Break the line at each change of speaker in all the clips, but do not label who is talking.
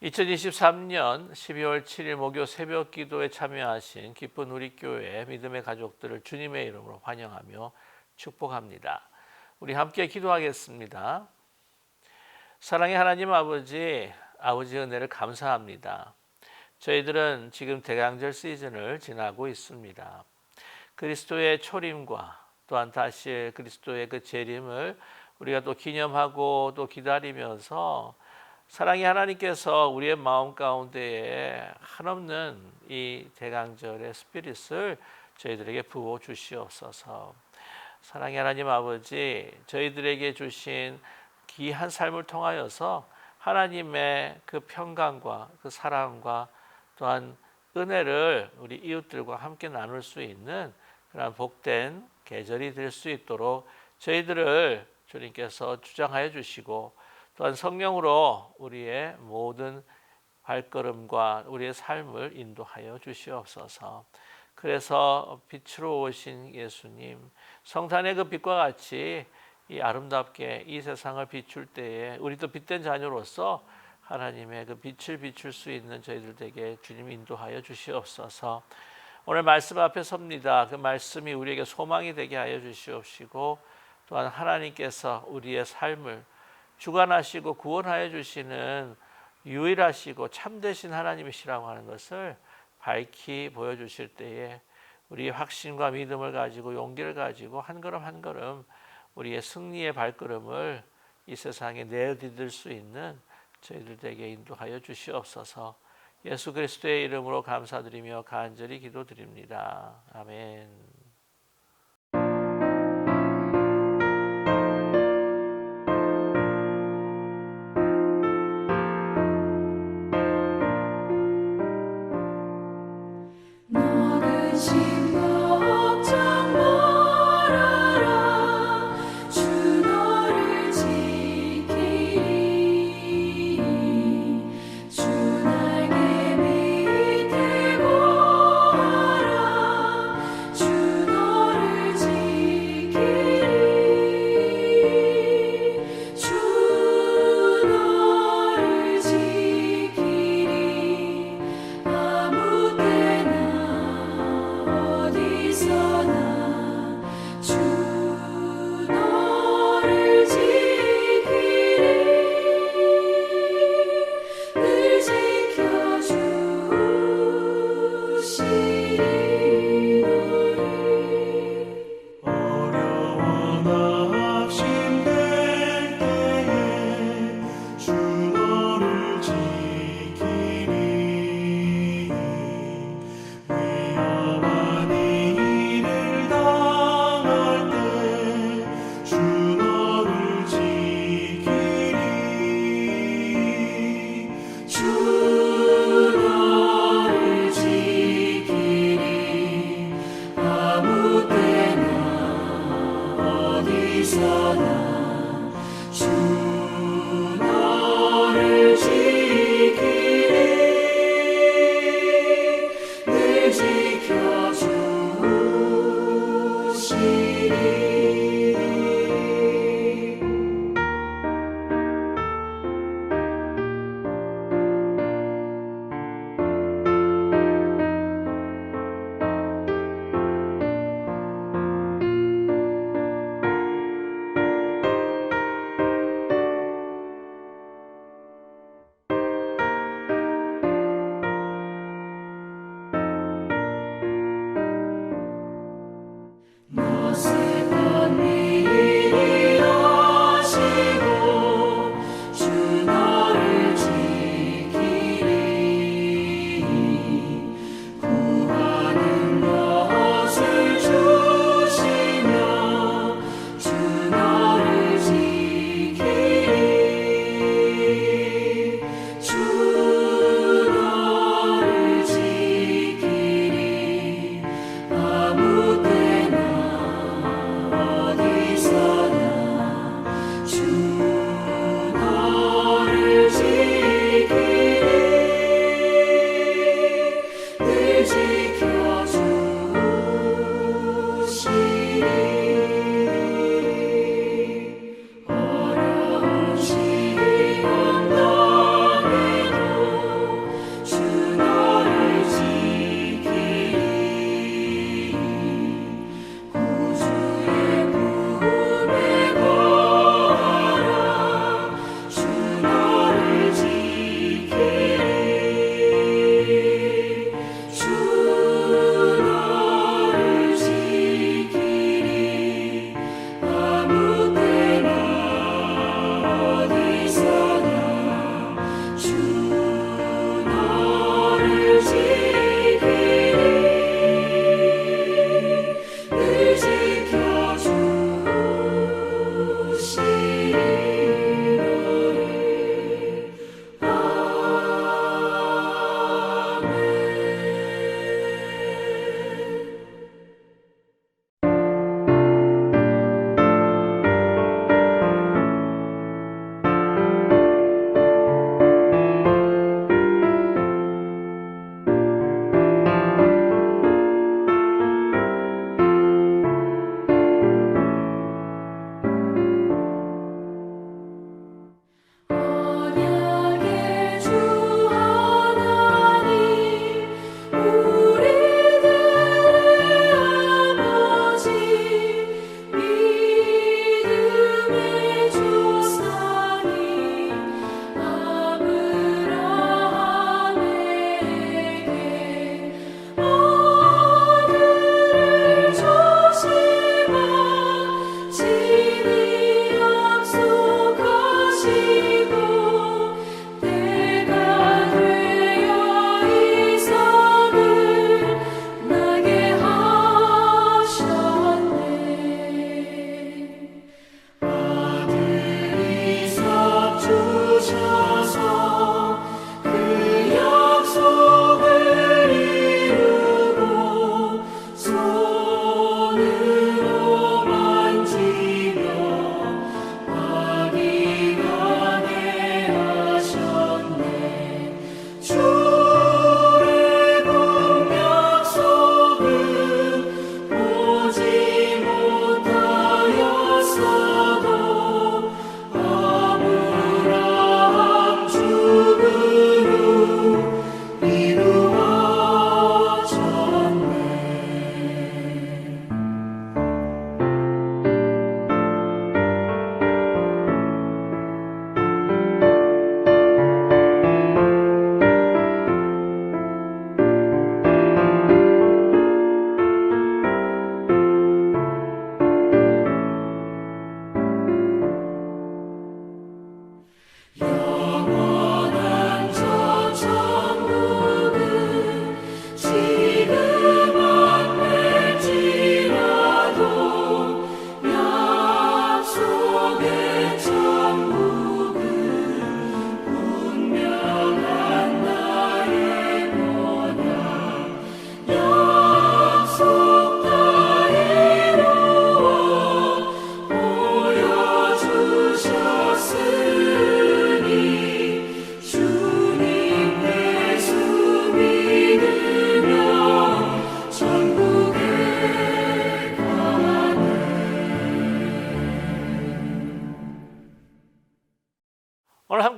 2023년 12월 7일 목요 새벽 기도에 참여하신 기쁜 우리 교회 믿음의 가족들을 주님의 이름으로 환영하며 축복합니다. 우리 함께 기도하겠습니다. 사랑의 하나님 아버지 은혜를 감사합니다. 저희들은 지금 대강절 시즌을 지나고 있습니다. 그리스도의 초림과 또한 다시 그리스도의 그 재림을 우리가 또 기념하고 또 기다리면서 사랑의 하나님께서 우리의 마음 가운데에 한없는 이 대강절의 스피릿을 저희들에게 부어 주시옵소서. 사랑의 하나님 아버지, 저희들에게 주신 귀한 삶을 통하여서 하나님의 그 평강과 그 사랑과 또한 은혜를 우리 이웃들과 함께 나눌 수 있는 그런 복된 계절이 될 수 있도록 저희들을 주님께서 주장하여 주시고 또한 성령으로 우리의 모든 발걸음과 우리의 삶을 인도하여 주시옵소서. 그래서 빛으로 오신 예수님, 성탄의 그 빛과 같이 이 아름답게 이 세상을 비출 때에 우리도 빛된 자녀로서 하나님의 그 빛을 비출 수 있는 저희들 되게 주님 인도하여 주시옵소서. 오늘 말씀 앞에 섭니다. 그 말씀이 우리에게 소망이 되게 하여 주시옵시고 또한 하나님께서 우리의 삶을 주관하시고 구원하여 주시는 유일하시고 참되신 하나님이시라고 하는 것을 밝히 보여주실 때에 우리의 확신과 믿음을 가지고 용기를 가지고 한 걸음 한 걸음 우리의 승리의 발걸음을 이 세상에 내디딜 수 있는 저희들에게 인도하여 주시옵소서. 예수 그리스도의 이름으로 감사드리며 간절히 기도드립니다. 아멘.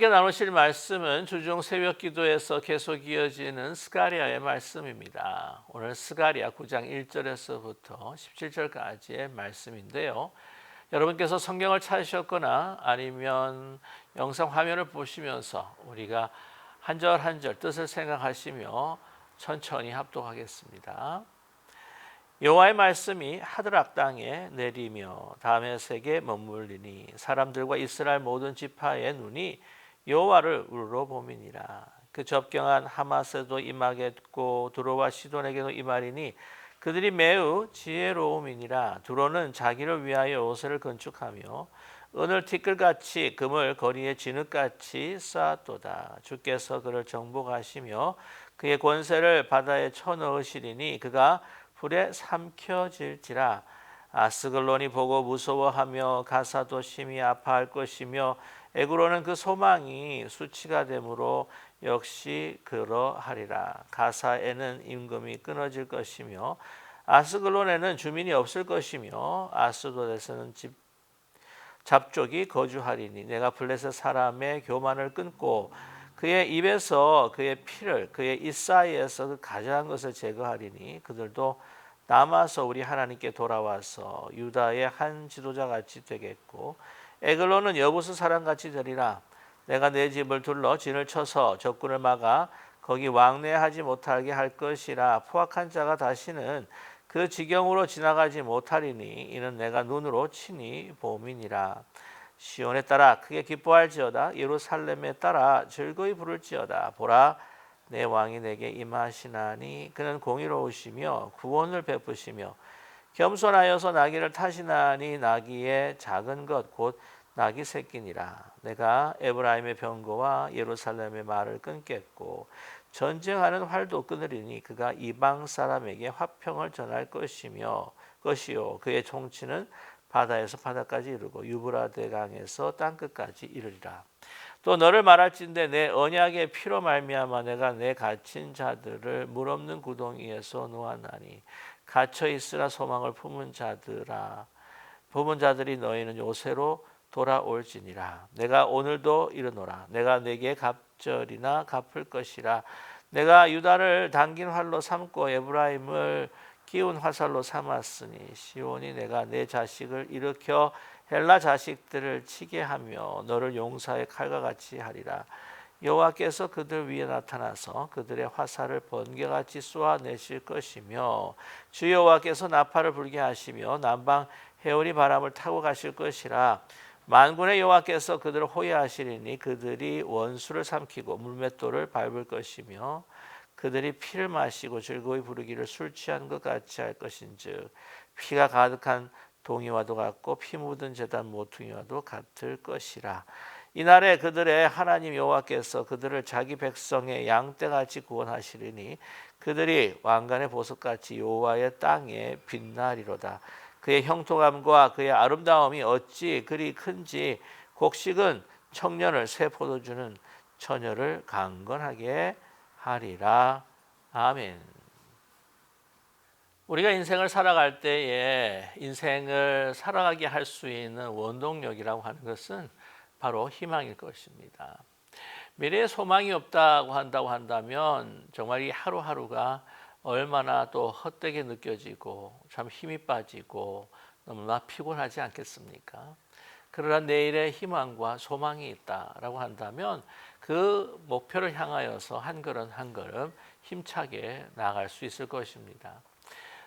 함께 나누실 말씀은 주중 새벽 기도에서 계속 이어지는 스가랴의 말씀입니다. 오늘 스가랴 9장 1절에서부터 17절까지의 말씀인데요. 여러분께서 성경을 찾으셨거나 아니면 영상 화면을 보시면서 우리가 한 절 한 절 뜻을 생각하시며 천천히 합독하겠습니다. 여호와의 말씀이 하드락 땅에 내리며 다메섹에 머물리니 사람들과 이스라엘 모든 지파의 눈이 여호와를 우러보미니라. 그 접경한 하마스도 임하겠고 두로와 시돈에게도 임하리니 그들이 매우 지혜로움이니라. 두로는 자기를 위하여 요새를 건축하며 은을 티끌같이 금을 거리에 진흙같이 쌓았도다. 주께서 그를 정복하시며 그의 권세를 바다에 쳐넣으시리니 그가 불에 삼켜질지라. 아스글론이 보고 무서워하며 가사도 심히 아파할 것이며 에그로는 그 소망이 수치가 되므로 역시 그러하리라. 가사에는 임금이 끊어질 것이며 아스글론에는 주민이 없을 것이며 아스돗에서는 잡족이 거주하리니 내가 블레셋 사람의 교만을 끊고 그의 입에서 그의 피를 그의 입 사이에서 그 가져간 것을 제거하리니 그들도 남아서 우리 하나님께 돌아와서 유다의 한 지도자같이 되겠고 에글론은 여부스 사람같이 되리라. 내가 내 집을 둘러 진을 쳐서 적군을 막아 거기 왕래하지 못하게 할 것이라. 포악한 자가 다시는 그 지경으로 지나가지 못하리니 이는 내가 눈으로 친히 봄이니라. 시온에 따라 크게 기뻐할지어다. 예루살렘에 따라 즐거이 부를지어다. 보라, 내 왕이 내게 임하시나니 그는 공의로우시며 구원을 베푸시며 겸손하여서 나귀를 타시나니 나귀의 작은 것 곧 나귀 새끼니라. 내가 에브라임의 병거와 예루살렘의 말을 끊겠고 전쟁하는 활도 끊으리니 그가 이방 사람에게 화평을 전할 것이요 그의 통치는 바다에서 바다까지 이르고 유브라데 강에서 땅끝까지 이르리라. 또 너를 말할진대 내 언약의 피로 말미암아 내가 내 갇힌 자들을 물 없는 구덩이에서 놓았나니 갇혀 있으나 소망을 품은 자들이 너희는 요새로 돌아올지니라. 내가 오늘도 이르노라. 내가 내게 갑절이나 갚을 것이라. 내가 유다를 당긴 활로 삼고 에브라임을 기운 화살로 삼았으니 시온이 내가 내 자식을 일으켜 헬라 자식들을 치게 하며 너를 용사의 칼과 같이 하리라. 여호와께서 그들 위에 나타나서 그들의 화살을 번개같이 쏘아내실 것이며 주 여호와께서 나팔을 불게 하시며 남방 해오리 바람을 타고 가실 것이라. 만군의 여호와께서 그들을 호위하시리니 그들이 원수를 삼키고 물맷돌을 밟을 것이며 그들이 피를 마시고 즐거이 부르기를 술 취한 것 같이 할 것인즉 피가 가득한 동이와도 같고 피 묻은 제단 모퉁이와도 같을 것이라. 이날에 그들의 하나님 여호와께서 그들을 자기 백성의 양떼같이 구원하시리니 그들이 왕관의 보석같이 여호와의 땅에 빛나리로다. 그의 형통함과 그의 아름다움이 어찌 그리 큰지 곡식은 청년을 새 포도주는 처녀를 강건하게 하리라. 아멘. 우리가 인생을 살아갈 때에 인생을 살아가게 할 수 있는 원동력이라고 하는 것은 바로 희망일 것입니다. 미래에 소망이 없다고 한다면 정말 이 하루하루가 얼마나 또 헛되게 느껴지고 참 힘이 빠지고 너무나 피곤하지 않겠습니까? 그러나 내일의 희망과 소망이 있다라고 한다면 그 목표를 향하여서 한 걸음 한 걸음 힘차게 나아갈 수 있을 것입니다.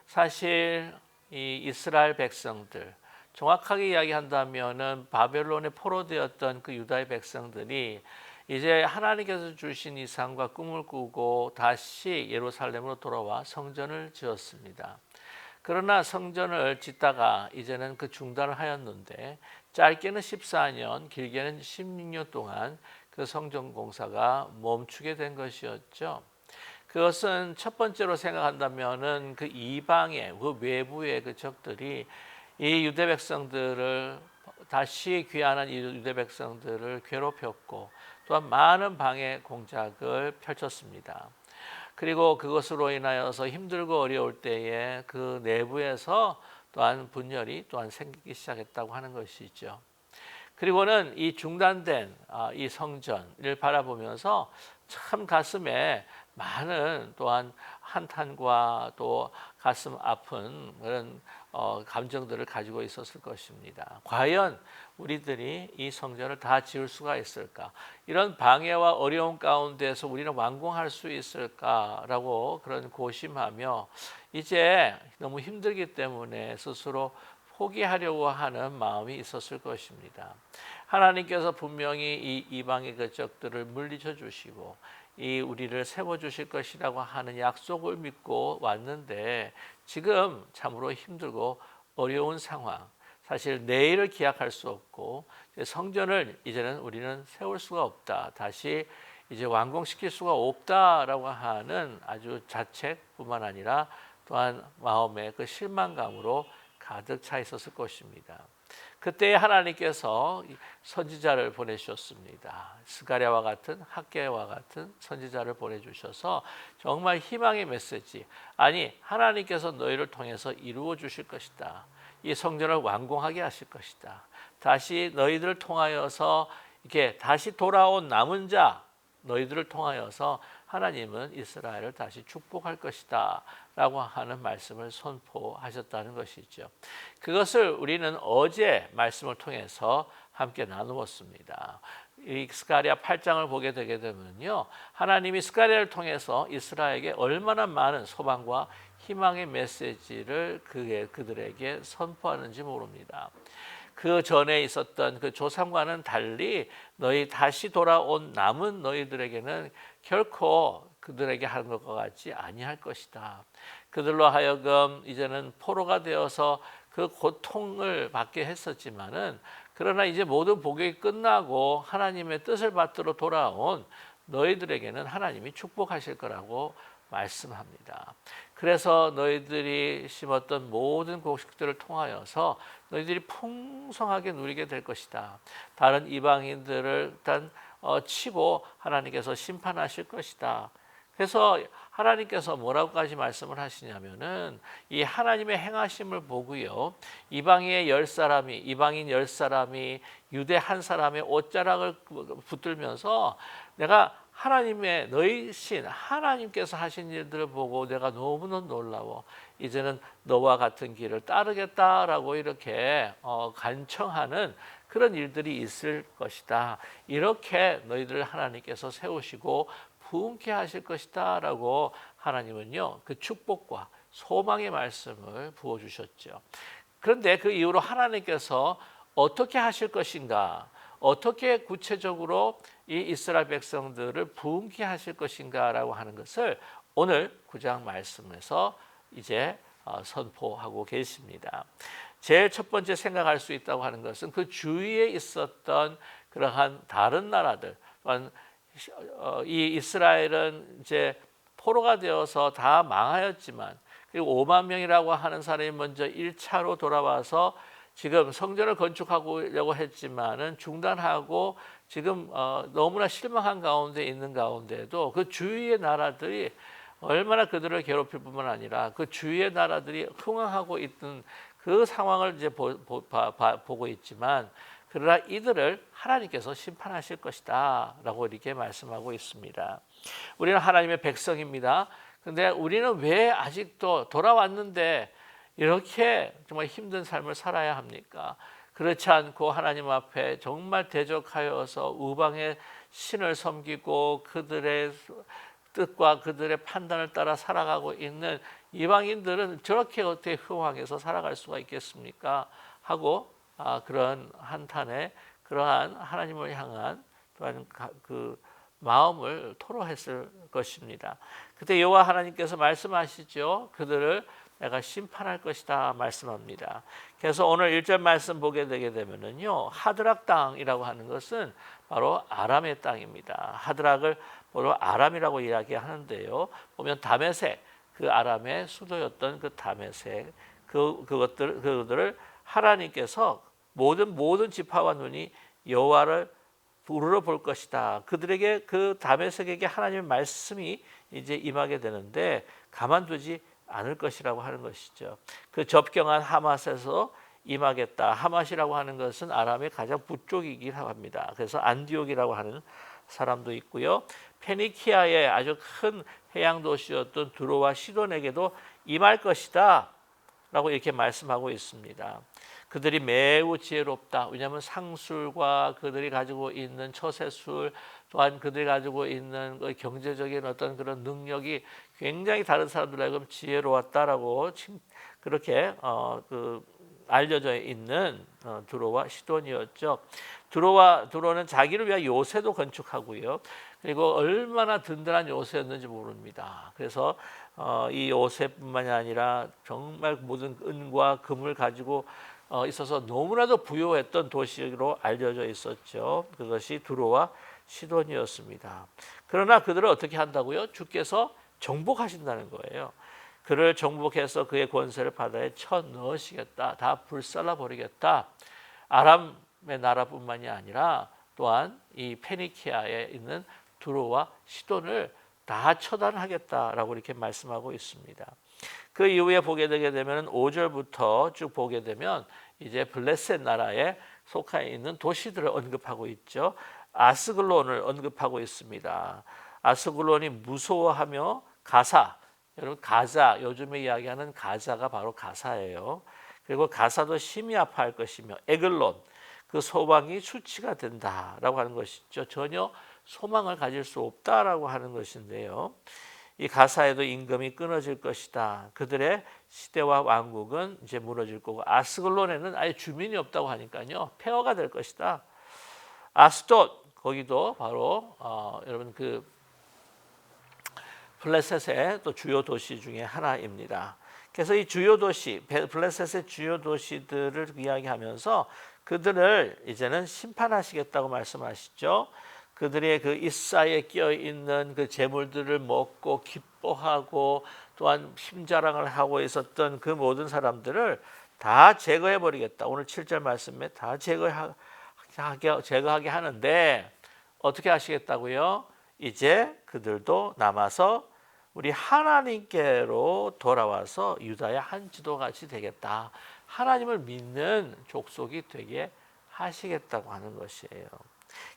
사실 이 이스라엘 백성들 정확하게 이야기한다면은 바벨론에 포로되었던 그 유다의 백성들이 이제 하나님께서 주신 이 상과 꿈을 꾸고 다시 예루살렘으로 돌아와 성전을 지었습니다. 그러나 성전을 짓다가 이제는 그 중단을 하였는데 짧게는 14년, 길게는 16년 동안 그 성전 공사가 멈추게 된 것이었죠. 그것은 첫 번째로 생각한다면은 그 이방의 그 외부의 그 적들이 이 유대 백성들을 다시 귀환한 이 유대 백성들을 괴롭혔고 또한 많은 방해 공작을 펼쳤습니다. 그리고 그것으로 인하여서 힘들고 어려울 때에 그 내부에서 또한 분열이 또한 생기기 시작했다고 하는 것이죠. 그리고는 이 중단된 이 성전을 바라보면서 참 가슴에 많은 또한 한탄과 또 가슴 아픈 그런 감정들을 가지고 있었을 것입니다. 과연 우리들이 이 성전을 다 지을 수가 있을까? 이런 방해와 어려움 가운데서 우리는 완공할 수 있을까라고 그런 고심하며 이제 너무 힘들기 때문에 스스로 포기하려고 하는 마음이 있었을 것입니다. 하나님께서 분명히 이 이방의 그 적들을 물리쳐 주시고 이 우리를 세워 주실 것이라고 하는 약속을 믿고 왔는데 지금 참으로 힘들고 어려운 상황, 사실 내일을 기약할 수 없고 성전을 이제는 우리는 세울 수가 없다, 다시 이제 완공시킬 수가 없다라고 하는 아주 자책뿐만 아니라 또한 마음의 그 실망감으로 가득 차 있었을 것입니다. 그때 하나님께서 선지자를 보내주셨습니다. 스가랴와 같은 학개와 같은 선지자를 보내주셔서 정말 희망의 메시지, 아니 하나님께서 너희를 통해서 이루어 주실 것이다. 이 성전을 완공하게 하실 것이다. 다시 너희들을 통하여서 이렇게 다시 돌아온 남은 자 너희들을 통하여서 하나님은 이스라엘을 다시 축복할 것이다 라고 하는 말씀을 선포하셨다는 것이죠. 그것을 우리는 어제 말씀을 통해서 함께 나누었습니다. 이 스가랴 8장을 보게 되게 되면요, 하나님이 스가랴를 통해서 이스라엘에게 얼마나 많은 소망과 희망의 메시지를 그들에게 선포하는지 모릅니다. 그 전에 있었던 그 조상과는 달리 너희 다시 돌아온 남은 너희들에게는 결코 그들에게 하는 것과 같지 아니할 것이다. 그들로 하여금 이제는 포로가 되어서 그 고통을 받게 했었지만은, 그러나 이제 모든 복역이 끝나고 하나님의 뜻을 받들어 돌아온 너희들에게는 하나님이 축복하실 거라고 말씀합니다. 그래서 너희들이 심었던 모든 곡식들을 통하여서 너희들이 풍성하게 누리게 될 것이다. 다른 이방인들을 일단 치고 하나님께서 심판하실 것이다. 그래서 하나님께서 뭐라고까지 말씀을 하시냐면은 이 하나님의 행하심을 보고요, 이방인 10사람이 유대 한 사람의 옷자락을 붙들면서 내가 하나님의 너희 신 하나님께서 하신 일들을 보고 내가 너무너무 놀라워 이제는 너와 같은 길을 따르겠다라고 이렇게 간청하는 그런 일들이 있을 것이다. 이렇게 너희들을 하나님께서 세우시고 부흥케 하실 것이다 라고 하나님은요, 그 축복과 소망의 말씀을 부어주셨죠. 그런데 그 이후로 하나님께서 어떻게 하실 것인가, 어떻게 구체적으로 이 이스라엘 백성들을 부흥케 하실 것인가라고 하는 것을 오늘 9장 말씀에서 이제 선포하고 계십니다. 제일 첫 번째 생각할 수 있다고 하는 것은 그 주위에 있었던 그러한 다른 나라들, 이 이스라엘은 이제 포로가 되어서 다 망하였지만, 그리고 5만 명이라고 하는 사람이 먼저 1차로 돌아와서 지금 성전을 건축하려고 했지만은 중단하고 지금 너무나 실망한 가운데 있는 가운데도 그 주위의 나라들이 얼마나 그들을 괴롭힐 뿐만 아니라 그 주위의 나라들이 흥황하고 있던 그 상황을 이제 보고 있지만, 그러나 이들을 하나님께서 심판하실 것이다 라고 이렇게 말씀하고 있습니다. 우리는 하나님의 백성입니다. 그런데 우리는 왜 아직도 돌아왔는데 이렇게 정말 힘든 삶을 살아야 합니까? 그렇지 않고 하나님 앞에 정말 대적하여서 우방의 신을 섬기고 그들의 뜻과 그들의 판단을 따라 살아가고 있는 이방인들은 저렇게 어떻게 흥황해서 살아갈 수가 있겠습니까? 하고 그런 한탄에 그러한 하나님을 향한 또한 그 마음을 토로했을 것입니다. 그때 여호와 하나님께서 말씀하시죠. 그들을 내가 심판할 것이다 말씀합니다. 그래서 오늘 1절 말씀 보게 되게 되면은요, 하드락 땅이라고 하는 것은 바로 아람의 땅입니다. 하드락을 바로 아람이라고 이야기하는데요, 보면 다메섹, 그 아람의 수도였던 그 다메섹, 그들을 하나님께서 모든 지파와 눈이 여호와를 우러러 볼 것이다. 그들에게 그 다메섹에게 하나님의 말씀이 이제 임하게 되는데 가만두지 않을 것이라고 하는 것이죠. 그 접경한 하맛에서 임하겠다. 하맛이라고 하는 것은 아람의 가장 북쪽이기도 합니다. 그래서 안디옥이라고 하는 사람도 있고요. 페니키아의 아주 큰 해양 도시였던 두로와 시돈에게도 임할 것이다 라고 이렇게 말씀하고 있습니다. 그들이 매우 지혜롭다. 왜냐하면 상술과 그들이 가지고 있는 처세술, 또한 그들이 가지고 있는 경제적인 어떤 그런 능력이 굉장히 다른 사람들하고 지혜로웠다라고 그렇게 알려져 있는 두로와 시돈이었죠. 두로는 자기를 위한 요새도 건축하고요. 그리고 얼마나 든든한 요새였는지 모릅니다. 그래서 이 요새뿐만이 아니라 정말 모든 은과 금을 가지고 있어서 너무나도 부유했던 도시로 알려져 있었죠. 그것이 두로와 시돈이었습니다. 그러나 그들을 어떻게 한다고요? 주께서 정복하신다는 거예요. 그를 정복해서 그의 권세를 바다에 쳐 넣으시겠다. 다 불살라 버리겠다. 아람의 나라뿐만이 아니라 또한 이 페니키아에 있는 두로와 시돈을 다 처단하겠다라고 이렇게 말씀하고 있습니다. 그 이후에 보게 되게 되면 5절부터 쭉 보게 되면 이제 블레셋 나라에 속해 있는 도시들을 언급하고 있죠. 아스글론을 언급하고 있습니다. 아스글론이 무서워하며 가사, 여러분 가자, 요즘에 이야기하는 가자가 바로 가사예요. 그리고 가사도 심히 아파할 것이며 에글론, 그 소망이 수치가 된다라고 하는 것이죠. 전혀 소망을 가질 수 없다라고 하는 것인데요. 이 가사에도 임금이 끊어질 것이다. 그들의 시대와 왕국은 이제 무너질 거고, 아스글론에는 아예 주민이 없다고 하니까요, 폐허가 될 것이다. 아스돗, 거기도 바로 여러분 그 블레셋의 또 주요 도시 중에 하나입니다. 그래서 이 주요 도시, 블레셋의 주요 도시들을 이야기하면서 그들을 이제는 심판하시겠다고 말씀하시죠. 그들의 그 이사에 끼어 있는 그 재물들을 먹고 기뻐하고 또한 힘자랑을 하고 있었던 그 모든 사람들을 다 제거해 버리겠다. 오늘 7절 말씀에 다 제거하게 하는데 어떻게 하시겠다고요? 이제 그들도 남아서 우리 하나님께로 돌아와서 유다의 한 지도같이 되겠다. 하나님을 믿는 족속이 되게 하시겠다고 하는 것이에요.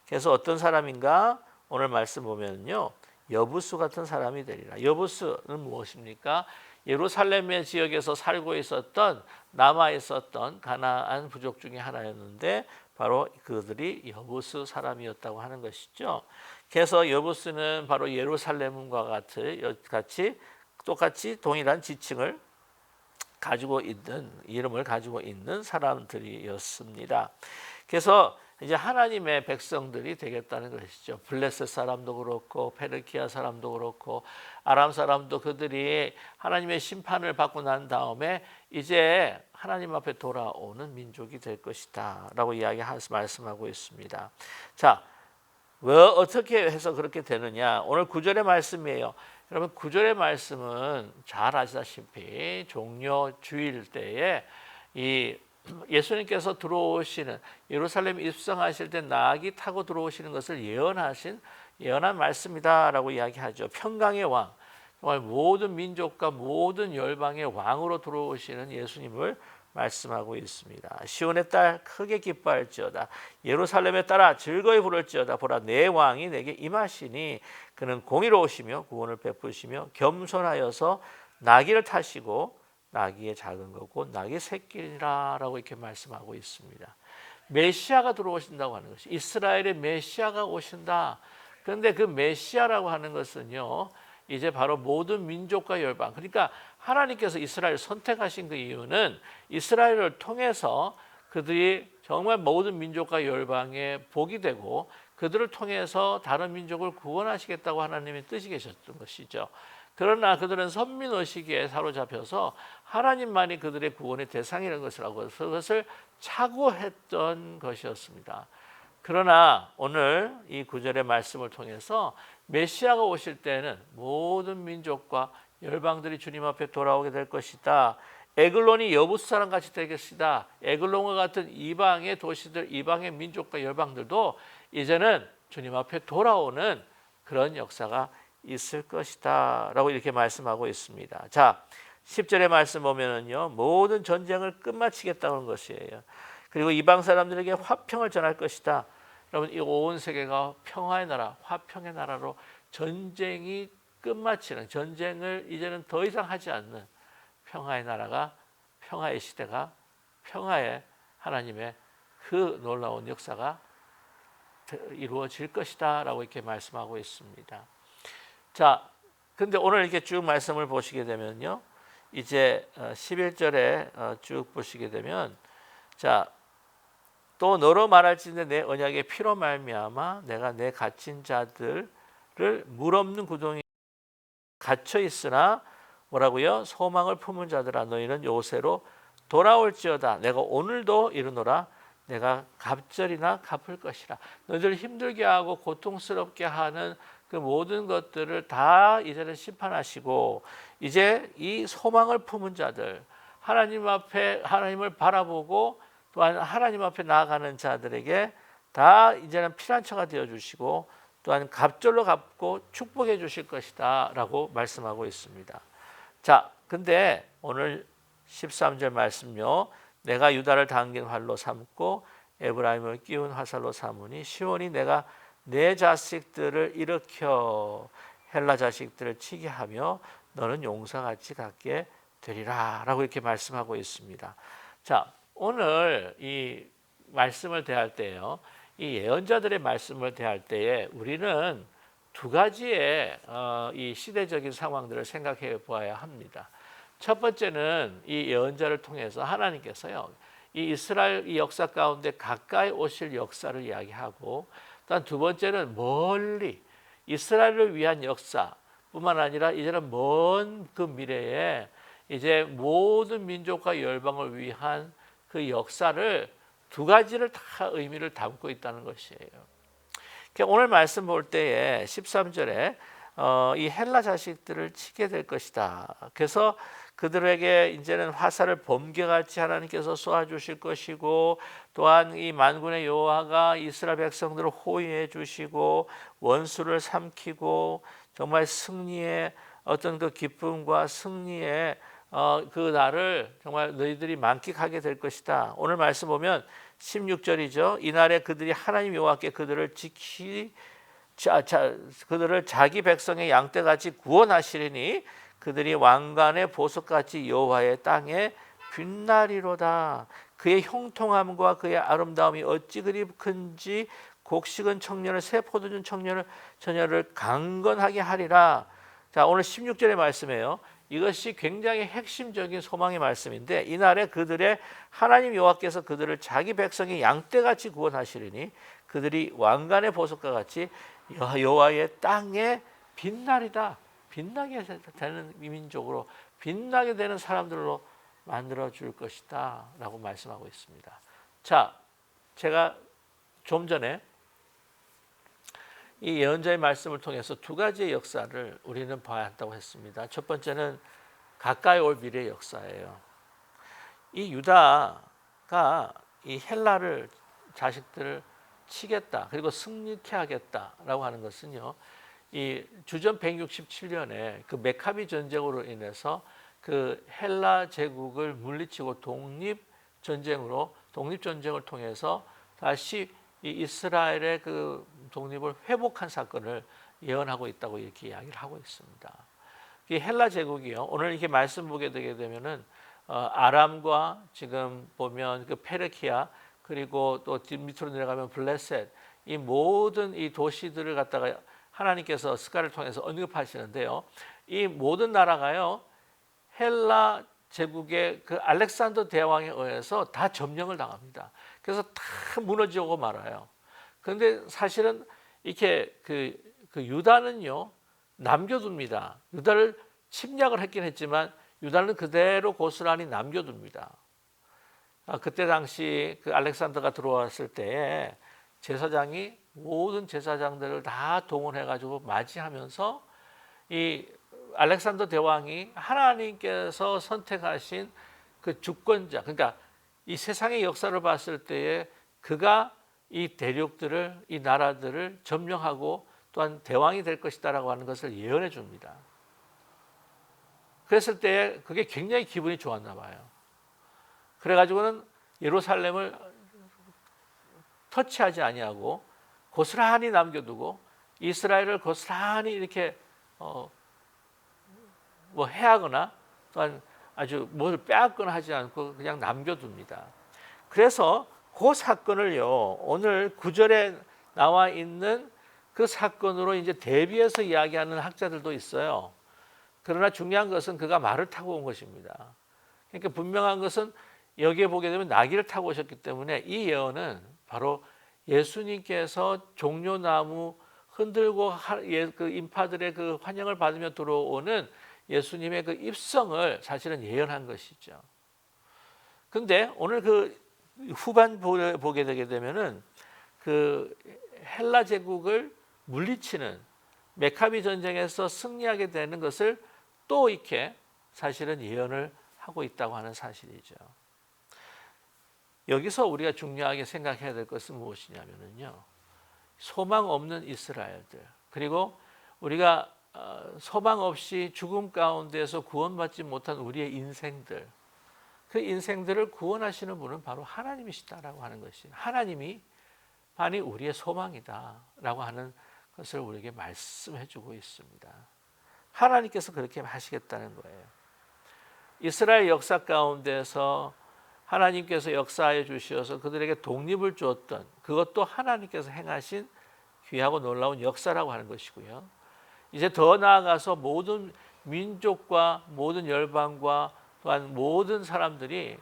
그래서 어떤 사람인가? 오늘 말씀 보면요, 여부수 같은 사람이 되리라. 여부수는 무엇입니까? 예루살렘의 지역에서 살고 있었던, 남아 있었던 가나안 부족 중에 하나였는데 바로 그들이 여부수 사람이었다고 하는 것이죠. 그래서 여부수는 바로 예루살렘과 같이 똑같이 동일한 지칭을 가지고 있는, 이름을 가지고 있는 사람들이었습니다. 그래서 이제 하나님의 백성들이 되겠다는 것이죠. 블레셋 사람도 그렇고 페르키아 사람도 그렇고 아람 사람도 그들이 하나님의 심판을 받고 난 다음에 이제 하나님 앞에 돌아오는 민족이 될 것이다 라고 말씀하고 있습니다. 자, 왜 어떻게 해서 그렇게 되느냐? 오늘 9절의 말씀이에요. 여러분 9절의 말씀은 잘 아시다시피 종려 주일 때에 이 예수님께서 들어오시는, 예루살렘 입성하실 때 나귀 타고 들어오시는 것을 예언한 말씀이다라고 이야기하죠. 평강의 왕, 정말 모든 민족과 모든 열방의 왕으로 들어오시는 예수님을 말씀하고 있습니다. 시온의 딸 크게 기뻐할지어다. 예루살렘의 딸아 즐거이 부를지어다. 보라 내 왕이 내게 임하시니 그는 공의로우시며 구원을 베푸시며 겸손하여서 나귀를 타시고 나귀의 작은 거고 나귀 새끼라라고 이렇게 말씀하고 있습니다. 메시아가 들어오신다고 하는 것이, 이스라엘의 메시아가 오신다. 그런데 그 메시아라고 하는 것은요, 이제 바로 모든 민족과 열방, 그러니까 하나님께서 이스라엘을 선택하신 그 이유는 이스라엘을 통해서 그들이 정말 모든 민족과 열방의 복이 되고 그들을 통해서 다른 민족을 구원하시겠다고 하나님의 뜻이 계셨던 것이죠. 그러나 그들은 선민의식에 사로잡혀서 하나님만이 그들의 구원의 대상이라는 것을 알고 그것을 착오했던 것이었습니다. 그러나 오늘 이 9절의 말씀을 통해서 메시아가 오실 때는 모든 민족과 열방들이 주님 앞에 돌아오게 될 것이다. 에글론이 여부수 사람 같이 될 것이다. 에글론과 같은 이방의 도시들, 이방의 민족과 열방들도 이제는 주님 앞에 돌아오는 그런 역사가 있을 것이다 라고 이렇게 말씀하고 있습니다. 자, 10절의 말씀 보면은요, 모든 전쟁을 끝마치겠다는 것이에요. 그리고 이방 사람들에게 화평을 전할 것이다. 여러분, 이 온 세계가 평화의 나라, 화평의 나라로 전쟁이 끝마치는, 전쟁을 이제는 더 이상 하지 않는 평화의 나라가, 평화의 시대가, 평화의 하나님의 그 놀라운 역사가 이루어질 것이다 라고 이렇게 말씀하고 있습니다. 자, 근데 오늘 이렇게 쭉 말씀을 보시게 되면요, 이제 11절에 쭉 보시게 되면, 자, 또 너로 말할지니 내 언약의 피로 말미암아 내가 내 갇힌 자들을 물 없는 구덩이에 갇혀 있으나 뭐라고요? 소망을 품은 자들아 너희는 요새로 돌아올지어다. 내가 오늘도 이르노라. 내가 갑절이나 갚을 것이라. 너희들 힘들게 하고 고통스럽게 하는 그 모든 것들을 다 이제는 심판하시고, 이제 이 소망을 품은 자들, 하나님 앞에 하나님을 바라보고 또한 하나님 앞에 나아가는 자들에게 다 이제는 피난처가 되어 주시고 또한 갑절로 갚고 축복해 주실 것이다 라고 말씀하고 있습니다. 자, 근데 오늘 13절 말씀요, 내가 유다를 당긴 활로 삼고 에브라임을 끼운 화살로 삼으니 시온이 내가 내 자식들을 일으켜 헬라 자식들을 치게 하며 너는 용사같이 갖게 되리라 라고 이렇게 말씀하고 있습니다. 자, 오늘 이 말씀을 대할 때요, 이 예언자들의 말씀을 대할 때에 우리는 두 가지의 이 시대적인 상황들을 생각해 보아야 합니다. 첫 번째는 이 예언자를 통해서 하나님께서요, 이 이스라엘 이 역사 가운데 가까이 오실 역사를 이야기하고, 또 두 번째는 멀리 이스라엘을 위한 역사뿐만 아니라 이제는 먼 그 미래에 이제 모든 민족과 열방을 위한 그 역사를, 두 가지를 다 의미를 담고 있다는 것이에요. 오늘 말씀 볼 때에 13절에 이 헬라 자식들을 치게 될 것이다. 그래서 그들에게 이제는 화살을 번개같이 하나님께서 쏘아주실 것이고, 또한 이 만군의 여호와가 이스라엘 백성들을 호위해 주시고 원수를 삼키고 정말 승리의 어떤 그 기쁨과 승리의 그 날을 정말 너희들이 만끽하게 될 것이다. 오늘 말씀 보면 16절이죠. 이날에 그들이 하나님 여호와께 그들을 그들을 자기 백성의 양떼같이 구원하시리니 그들이 왕관의 보석같이 여호와의 땅에 빛나리로다. 그의 형통함과 그의 아름다움이 어찌 그리 큰지 곡식은 청년을 새 포도주 처녀를 강건하게 하리라. 자, 오늘 16절의 말씀이에요. 이것이 굉장히 핵심적인 소망의 말씀인데, 이날에 그들의 하나님 여호와께서 그들을 자기 백성의 양떼같이 구원하시리니 그들이 왕관의 보석과 같이 여호와의 땅에 빛나리다. 빛나게 되는 민족으로, 빛나게 되는 사람들로 만들어 줄 것이다 라고 말씀하고 있습니다. 자, 제가 좀 전에 이 예언자의 말씀을 통해서 두 가지의 역사를 우리는 봐야 한다고 했습니다. 첫 번째는 가까이 올 미래의 역사예요. 이 유다가 이 헬라를 자식들을 치겠다, 그리고 승리케 하겠다라고 하는 것은요, 이 주전 167년에 그 메카비 전쟁으로 인해서 그 헬라 제국을 물리치고 독립 전쟁을 통해서 다시 이 이스라엘의 그 독립을 회복한 사건을 예언하고 있다고 이렇게 이야기를 하고 있습니다. 이 헬라 제국이요, 오늘 이렇게 말씀 보게 되게 되면은 아람과 지금 보면 그 페르키아, 그리고 또 밑으로 내려가면 블레셋, 이 모든 이 도시들을 갖다가 하나님께서 스가를 통해서 언급하시는데요, 이 모든 나라가요 헬라 제국의 그 알렉산더 대왕에 의해서 다 점령을 당합니다. 그래서 다 무너지고 말아요. 그런데 사실은 이렇게 그 유다는요 남겨둡니다. 유다를 침략을 했긴 했지만 유다는 그대로 고스란히 남겨둡니다. 그때 당시 그 알렉산더가 들어왔을 때에 제사장이 모든 제사장들을 다 동원해가지고 맞이하면서 이 알렉산더 대왕이 하나님께서 선택하신 그 주권자, 그러니까 이 세상의 역사를 봤을 때에 그가 이 대륙들을, 이 나라들을 점령하고 또한 대왕이 될 것이다라고 하는 것을 예언해 줍니다. 그랬을 때 그게 굉장히 기분이 좋았나 봐요. 그래가지고는 예루살렘을 터치하지 아니하고 고스란히 남겨두고 이스라엘을 고스란히 이렇게 뭐 해하거나 또한 아주 뭘 빼앗거나 하지 않고 그냥 남겨둡니다. 그래서 그 사건을요, 오늘 9절에 나와 있는 그 사건으로 이제 대비해서 이야기하는 학자들도 있어요. 그러나 중요한 것은 그가 말을 타고 온 것입니다. 그러니까 분명한 것은 여기에 보게 되면 나귀를 타고 오셨기 때문에 이 예언은 바로 예수님께서 종려나무 흔들고 그 인파들의 그 환영을 받으며 들어오는 예수님의 그 입성을 사실은 예언한 것이죠. 근데 오늘 그 후반 보게 되게 되면은 그 헬라 제국을 물리치는 메카비 전쟁에서 승리하게 되는 것을 또 이렇게 사실은 예언을 하고 있다고 하는 사실이죠. 여기서 우리가 중요하게 생각해야 될 것은 무엇이냐면요, 소망 없는 이스라엘들, 그리고 우리가 소망 없이 죽음 가운데서 구원받지 못한 우리의 인생들, 그 인생들을 구원하시는 분은 바로 하나님이시다라고 하는 것이, 하나님이 반이 우리의 소망이다라고 하는 것을 우리에게 말씀해주고 있습니다. 하나님께서 그렇게 하시겠다는 거예요. 이스라엘 역사 가운데서 하나님께서 역사하여 주셔서 그들에게 독립을 주었던, 그것도 하나님께서 행하신 귀하고 놀라운 역사라고 하는 것이고요. 이제 더 나아가서 모든 민족과 모든 열방과 또한 모든 사람들이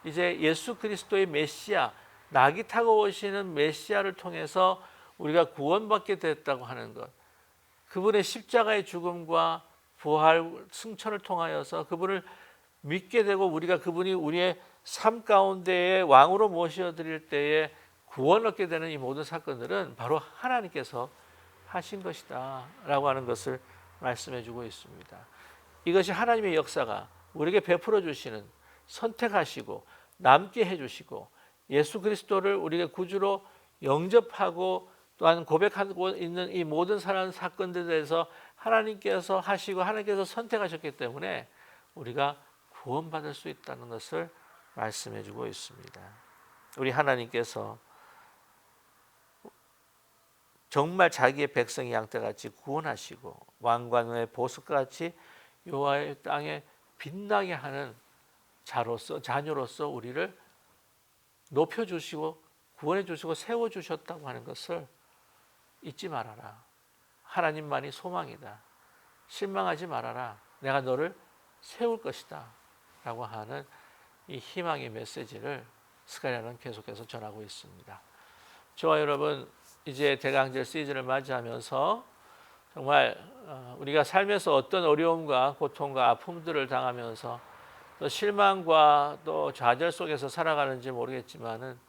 이제 예수 그리스도의 메시아, 낙이 타고 오시는 메시아를 통해서 우리가 구원받게 됐다고 하는 것, 그분의 십자가의 죽음과 부활 승천을 통하여서 그분을 믿게 되고 우리가 그분이 우리의 삶 가운데에 왕으로 모셔드릴 때에 구원 얻게 되는 이 모든 사건들은 바로 하나님께서 하신 것이다 라고 하는 것을 말씀해 주고 있습니다. 이것이 하나님의 역사가 우리에게 베풀어 주시는, 선택하시고 남게 해 주시고 예수 그리스도를 우리가 구주로 영접하고 또한 고백하고 있는 이 모든 사건들에 대해서 하나님께서 하시고 하나님께서 선택하셨기 때문에 우리가 구원받을 수 있다는 것을 말씀해 주고 있습니다. 우리 하나님께서 정말 자기의 백성이 양떼같이 구원하시고 왕관의 보석같이 여호와의 땅에 빛나게 하는 자녀로서 우리를 높여주시고 구원해주시고 세워주셨다고 하는 것을 잊지 말아라. 하나님만이 소망이다. 실망하지 말아라. 내가 너를 세울 것이다 라고 하는 이 희망의 메시지를 스가랴는 계속해서 전하고 있습니다. 저와 여러분, 이제 대강절 시즌을 맞이하면서 정말 우리가 삶에서 어떤 어려움과 고통과 아픔들을 당하면서 또 실망과 또 좌절 속에서 살아가는지 모르겠지만은,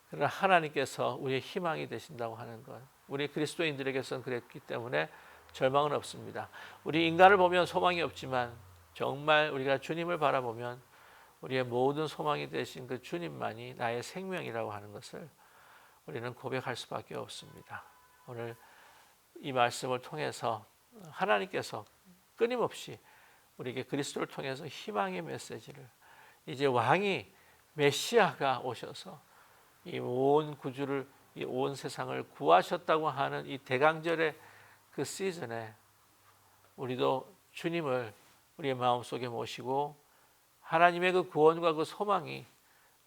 그러나 하나님께서 우리의 희망이 되신다고 하는 것, 우리 그리스도인들에게서는 그랬기 때문에 절망은 없습니다. 우리 인간을 보면 소망이 없지만 정말 우리가 주님을 바라보면 우리의 모든 소망이 되신 그 주님만이 나의 생명이라고 하는 것을 우리는 고백할 수밖에 없습니다. 오늘 이 말씀을 통해서 하나님께서 끊임없이 우리에게 그리스도를 통해서 희망의 메시지를, 이제 왕이 메시아가 오셔서 이 온 구주를, 이 온 세상을 구하셨다고 하는 이 대강절의 그 시즌에 우리도 주님을 우리의 마음속에 모시고 하나님의 그 구원과 그 소망이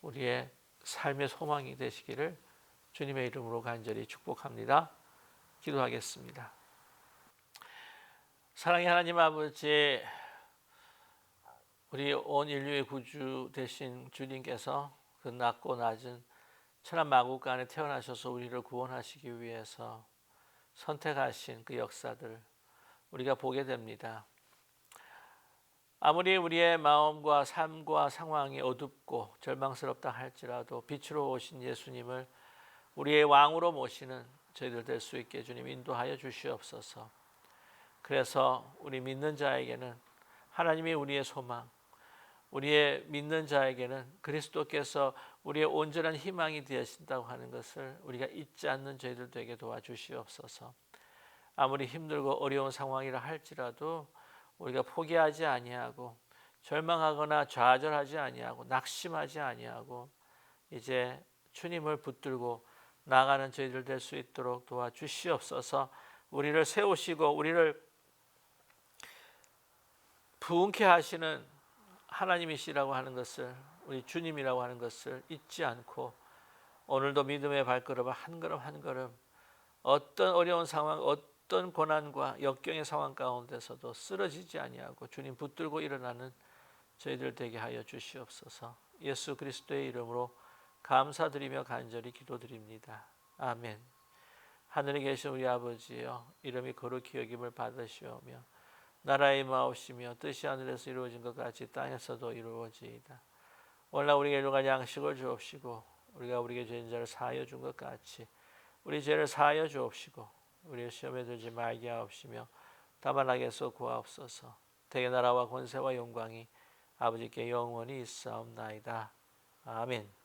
우리의 삶의 소망이 되시기를 주님의 이름으로 간절히 축복합니다. 기도하겠습니다. 사랑의 하나님 아버지, 우리 온 인류의 구주 되신 주님께서 그 낮고 낮은 천한 만국 안에 태어나셔서 우리를 구원하시기 위해서 선택하신 그 역사들 우리가 보게 됩니다. 아무리 우리의 마음과 삶과 상황이 어둡고 절망스럽다 할지라도 빛으로 오신 예수님을 우리의 왕으로 모시는 저희들 될 수 있게 주님 인도하여 주시옵소서. 그래서 우리 믿는 자에게는 하나님이 우리의 소망, 우리의 믿는 자에게는 그리스도께서 우리의 온전한 희망이 되신다고 하는 것을 우리가 잊지 않는 저희들 되게 도와주시옵소서. 아무리 힘들고 어려운 상황이라 할지라도 우리가 포기하지 아니하고 절망하거나 좌절하지 아니하고 낙심하지 아니하고 이제 주님을 붙들고 나가는 저희들 될 수 있도록 도와주시옵소서. 우리를 세우시고 우리를 부흥케 하시는 하나님이시라고 하는 것을, 우리 주님이라고 하는 것을 잊지 않고 오늘도 믿음의 발걸음을 한 걸음 한 걸음 어떤 어려운 상황, 어떤 고난과 역경의 상황 가운데서도 쓰러지지 아니하고 주님 붙들고 일어나는 저희들 되게 하여 주시옵소서. 예수 그리스도의 이름으로 감사드리며 간절히 기도드립니다. 아멘. 하늘에 계신 우리 아버지여, 이름이 거룩히 여김을 받으시오며 나라의 마옵시며 뜻이 하늘에서 이루어진 것 같이 땅에서도 이루어지이다. 오늘날 우리에게 일용할 양식을 주옵시고 우리가 우리에게 죄인 자를 사하여 준 것 같이 우리 죄를 사하여 주옵시고 우리를 시험에 들지 말게 하옵시며 다만 악에서 구하옵소서. 대개 나라와 권세와 영광이 아버지께 영원히 있사옵나이다. 아멘.